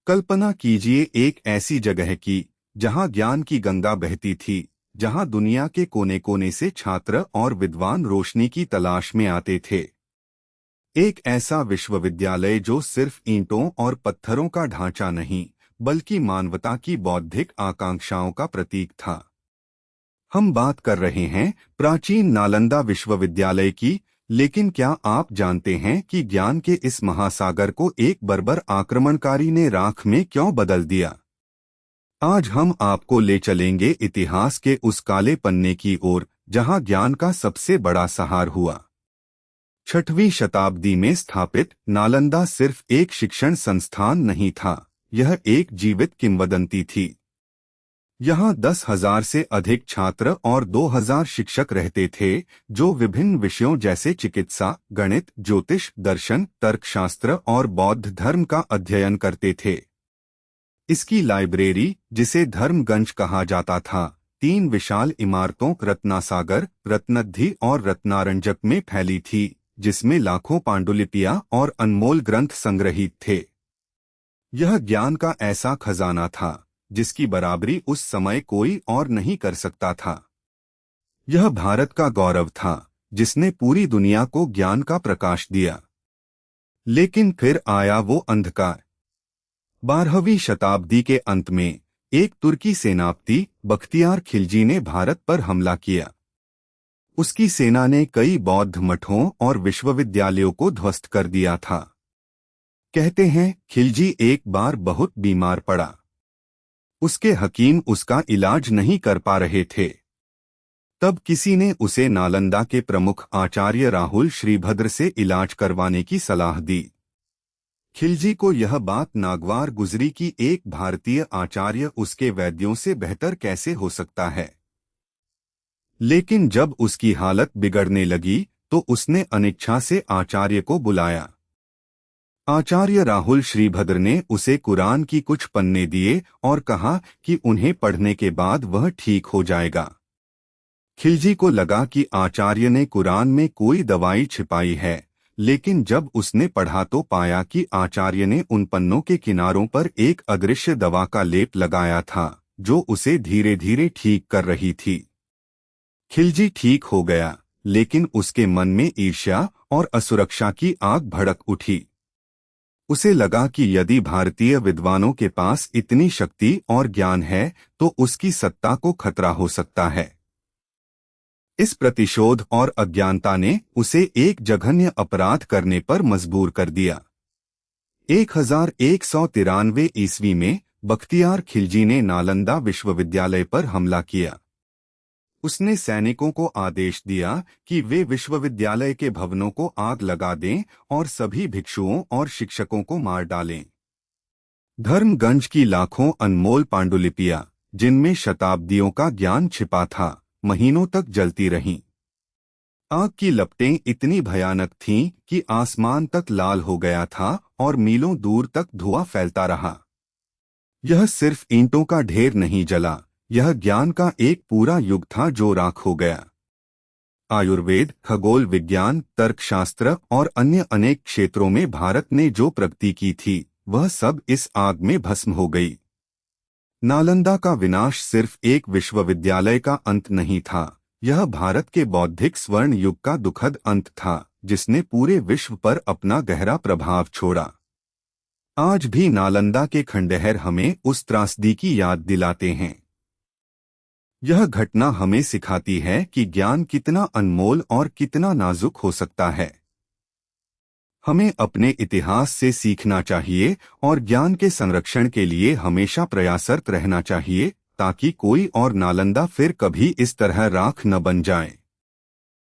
कल्पना कीजिए एक ऐसी जगह की जहां ज्ञान की गंगा बहती थी, जहां दुनिया के कोने कोने से छात्र और विद्वान रोशनी की तलाश में आते थे। एक ऐसा विश्वविद्यालय जो सिर्फ ईंटों और पत्थरों का ढांचा नहीं, बल्कि मानवता की बौद्धिक आकांक्षाओं का प्रतीक था। हम बात कर रहे हैं प्राचीन नालंदा विश्वविद्यालय की। लेकिन क्या आप जानते हैं कि ज्ञान के इस महासागर को एक बर्बर आक्रमणकारी ने राख में क्यों बदल दिया? आज हम आपको ले चलेंगे इतिहास के उस काले पन्ने की ओर जहां ज्ञान का सबसे बड़ा सहार हुआ। 6वीं शताब्दी में स्थापित नालंदा सिर्फ एक शिक्षण संस्थान नहीं था, यह एक जीवित किंवदंती थी। यहाँ 10,000 से अधिक छात्र और 2,000 शिक्षक रहते थे, जो विभिन्न विषयों जैसे चिकित्सा, गणित, ज्योतिष, दर्शन, तर्कशास्त्र और बौद्ध धर्म का अध्ययन करते थे। इसकी लाइब्रेरी, जिसे धर्मगंज कहा जाता था, 3 विशाल इमारतों रत्नासागर, रत्नद्दी और रत्नारंजक में फैली थी, जिसमें लाखों पांडुलिपियां और अनमोल ग्रंथ संग्रहित थे। यह ज्ञान का ऐसा खजाना था जिसकी बराबरी उस समय कोई और नहीं कर सकता था। यह भारत का गौरव था, जिसने पूरी दुनिया को ज्ञान का प्रकाश दिया। लेकिन फिर आया वो अंधकार। 12वीं शताब्दी के अंत में एक तुर्की सेनापति बख्तियार खिलजी ने भारत पर हमला किया। उसकी सेना ने कई बौद्ध मठों और विश्वविद्यालयों को ध्वस्त कर दिया था। कहते हैं खिलजी एक बार बहुत बीमार पड़ा। उसके हकीम उसका इलाज नहीं कर पा रहे थे। तब किसी ने उसे नालंदा के प्रमुख आचार्य राहुल श्रीभद्र से इलाज करवाने की सलाह दी। खिलजी को यह बात नागवार गुजरी कि एक भारतीय आचार्य उसके वैद्यों से बेहतर कैसे हो सकता है। लेकिन जब उसकी हालत बिगड़ने लगी तो उसने अनिच्छा से आचार्य को बुलाया। आचार्य राहुल श्रीभद्र ने उसे कुरान की कुछ पन्ने दिए और कहा कि उन्हें पढ़ने के बाद वह ठीक हो जाएगा। खिलजी को लगा कि आचार्य ने कुरान में कोई दवाई छिपाई है, लेकिन जब उसने पढ़ा तो पाया कि आचार्य ने उन पन्नों के किनारों पर एक अदृश्य दवा का लेप लगाया था, जो उसे धीरे धीरे ठीक कर रही थी। खिलजी ठीक हो गया, लेकिन उसके मन में ईर्ष्या और असुरक्षा की आग भड़क उठी। उसे लगा कि यदि भारतीय विद्वानों के पास इतनी शक्ति और ज्ञान है तो उसकी सत्ता को खतरा हो सकता है। इस प्रतिशोध और अज्ञानता ने उसे एक जघन्य अपराध करने पर मजबूर कर दिया। 1193 ईस्वी में बख्तियार खिलजी ने नालंदा विश्वविद्यालय पर हमला किया। उसने सैनिकों को आदेश दिया कि वे विश्वविद्यालय के भवनों को आग लगा दें और सभी भिक्षुओं और शिक्षकों को मार डालें। धर्मगंज की लाखों अनमोल पांडुलिपियां, जिनमें शताब्दियों का ज्ञान छिपा था, महीनों तक जलती रहीं। आग की लपटें इतनी भयानक थीं कि आसमान तक लाल हो गया था और मीलों दूर तक धुआं फैलता रहा। यह सिर्फ ईंटों का ढेर नहीं जला, यह ज्ञान का एक पूरा युग था जो राख हो गया। आयुर्वेद, खगोल विज्ञान, तर्कशास्त्र और अन्य अनेक क्षेत्रों में भारत ने जो प्रगति की थी, वह सब इस आग में भस्म हो गई। नालंदा का विनाश सिर्फ एक विश्वविद्यालय का अंत नहीं था, यह भारत के बौद्धिक स्वर्ण युग का दुखद अंत था, जिसने पूरे विश्व पर अपना गहरा प्रभाव छोड़ा। आज भी नालंदा के खंडहर हमें उस त्रासदी की याद दिलाते हैं। यह घटना हमें सिखाती है कि ज्ञान कितना अनमोल और कितना नाजुक हो सकता है। हमें अपने इतिहास से सीखना चाहिए और ज्ञान के संरक्षण के लिए हमेशा प्रयासरत रहना चाहिए, ताकि कोई और नालंदा फिर कभी इस तरह राख न बन जाए।